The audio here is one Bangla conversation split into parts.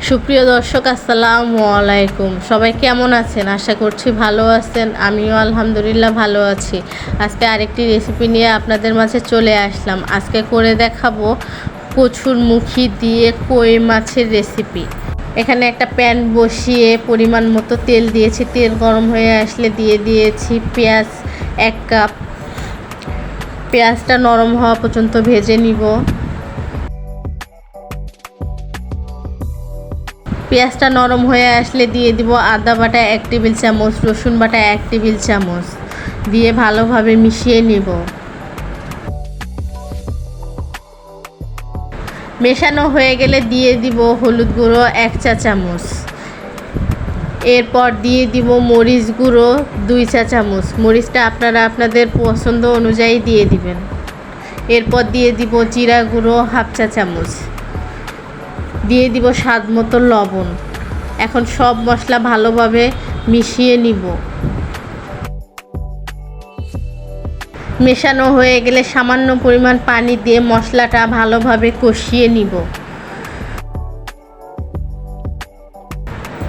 সুপ্রিয় দর্শক, আসসালামু আলাইকুম। সবাই কেমন আছেন? আশা করছি ভালো আছেন। আমিও আলহামদুলিল্লাহ ভালো আছি। আজকে আরেকটি রেসিপি নিয়ে আপনাদের মাঝে চলে আসলাম। আজকে করে দেখাবো কচুর মুখী দিয়ে কই মাছের রেসিপি। এখানে একটা প্যান বসিয়ে পরিমাণ মতো তেল দিয়েছি। তেল গরম হয়ে আসলে দিয়ে দিয়েছি পেঁয়াজ 1 কাপ। পেঁয়াজটা নরম হওয়া পর্যন্ত ভেজে নিব। পেঁয়াজটা নরম হয়ে আসলে দিয়ে দিব আদা বাটা 1 টেবিল চামচ, রসুন বাটা 1 টেবিল চামচ দিয়ে ভালোভাবে মিশিয়ে নিব। মেশানো হয়ে গেলে দিয়ে দিব হলুদ গুঁড়ো 1 চা চামচ। এরপর দিয়ে দিব মরিচ গুঁড়ো 2 চা চামচ। মরিচটা আপনারা আপনাদের পছন্দ অনুযায়ী দিয়ে দিবেন। এরপর দিয়ে দিব জিরা গুঁড়ো 1/2 চা চামচ। দিয়ে দিব স্বাদ মতো লবণ। এখন সব মশলা ভালোভাবে মিশিয়ে নিব। মেশানো হয়ে গেলে সামান্য পরিমাণ পানি দিয়ে মশলাটা ভালোভাবে কষিয়ে নিব।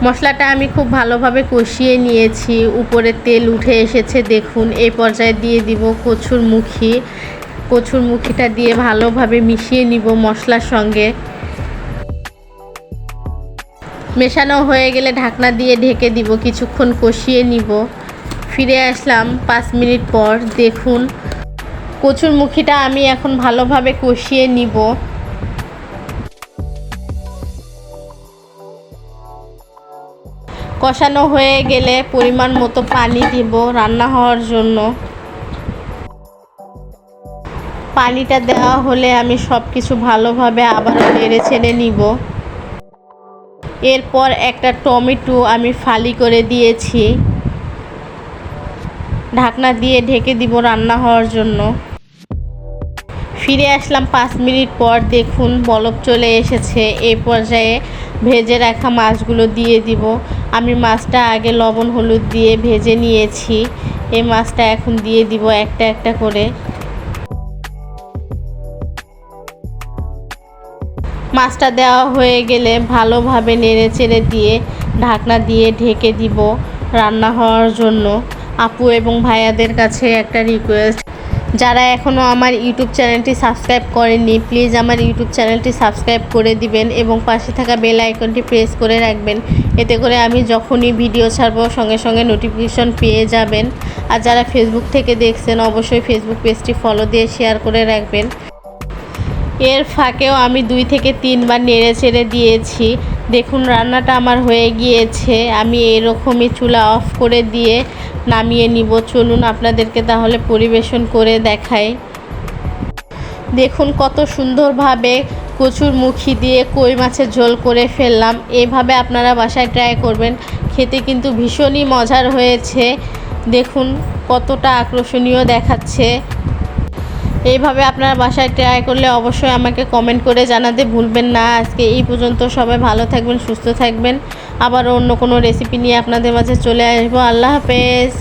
মশলাটা আমি খুব ভালোভাবে কষিয়ে নিয়েছি। উপরে তেল উঠে এসেছে দেখুন। এই পর্যায়ে দিয়ে দিব কচুর মুখী। কচুর মুখীটা দিয়ে ভালোভাবে মিশিয়ে নিব মশলার সঙ্গে। মেশানো হয়ে গেলে ঢাকনা দিয়ে ঢেকে দিব, কিছুক্ষণ কষিয়ে নিব। ফিরে আসলাম 5 মিনিট পর। দেখুন কচুর মুখীটা আমি এখন ভালোভাবে কষিয়ে নিব। কষানো হয়ে গেলে পরিমাণ মতো পানি দিব রান্না হওয়ার জন্য। পানিটা দেওয়া হলে আমি সব কিছু ভালোভাবে আবারও নেড়ে ছেড়ে নিব। এরপর একটা টমেটো আমি ফালি করে দিয়েছি। ঢাকনা দিয়ে ঢেকে দিব রান্না হওয়ার জন্য। ফিরে আসলাম 5 মিনিট পর। দেখুন বলক চলে এসেছে। এই পর্যায়ে ভেজে রাখা মাছগুলো দিয়ে দিব। আমি মাছটা আগে লবণ হলুদ দিয়ে ভেজে নিয়েছি। এই মাছটা এখন দিয়ে দিব একটা একটা করে। মাছটা দেওয়া হয়ে গেলে ভালোভাবে নেড়ে চেড়ে দিয়ে ঢাকনা দিয়ে ঢেকে দিব রান্না হওয়ার জন্য। আপু এবং ভাইয়াদের কাছে একটা রিকোয়েস্ট, যারা এখনও আমার ইউটিউব চ্যানেলটি সাবস্ক্রাইব করেননি প্লিজ আমার ইউটিউব চ্যানেলটি সাবস্ক্রাইব করে দিবেন এবং পাশে থাকা বেল আইকনটি প্রেস করে রাখবেন। এতে করে আমি যখনই ভিডিও ছাড়বো সঙ্গে সঙ্গে নোটিফিকেশন পেয়ে যাবেন। আর যারা ফেসবুক থেকে দেখছেন অবশ্যই ফেসবুক পেজটি ফলো দিয়ে শেয়ার করে রাখবেন। এর ফাঁকেও আমি 2 থেকে 3 বার নেড়ে ছেড়ে দিয়েছি। দেখুন রান্নাটা আমার হয়ে গিয়েছে। আমি এরকমই চুলা অফ করে দিয়ে নামিয়ে নিব। চলুন আপনাদেরকে তাহলে পরিবেশন করে দেখাই। দেখুন কত সুন্দরভাবে কচুর মুখী দিয়ে কই মাছের ঝোল করে ফেললাম। এইভাবে আপনারা বাসায় ট্রাই করবেন, খেতে কিন্তু ভীষণই মজার হয়েছে। দেখুন কতটা আকর্ষণীয় দেখাচ্ছে। এইভাবে আপনারা বাসায় ট্রাই করলে অবশ্যই আমাকে কমেন্ট করে জানাতে ভুলবেন না। আজকে এই পর্যন্ত। সবাই ভালো থাকবেন, সুস্থ থাকবেন। আবার অন্য কোনো রেসিপি নিয়ে আপনাদের মাঝে চলে আসবো। আল্লাহ হাফেজ।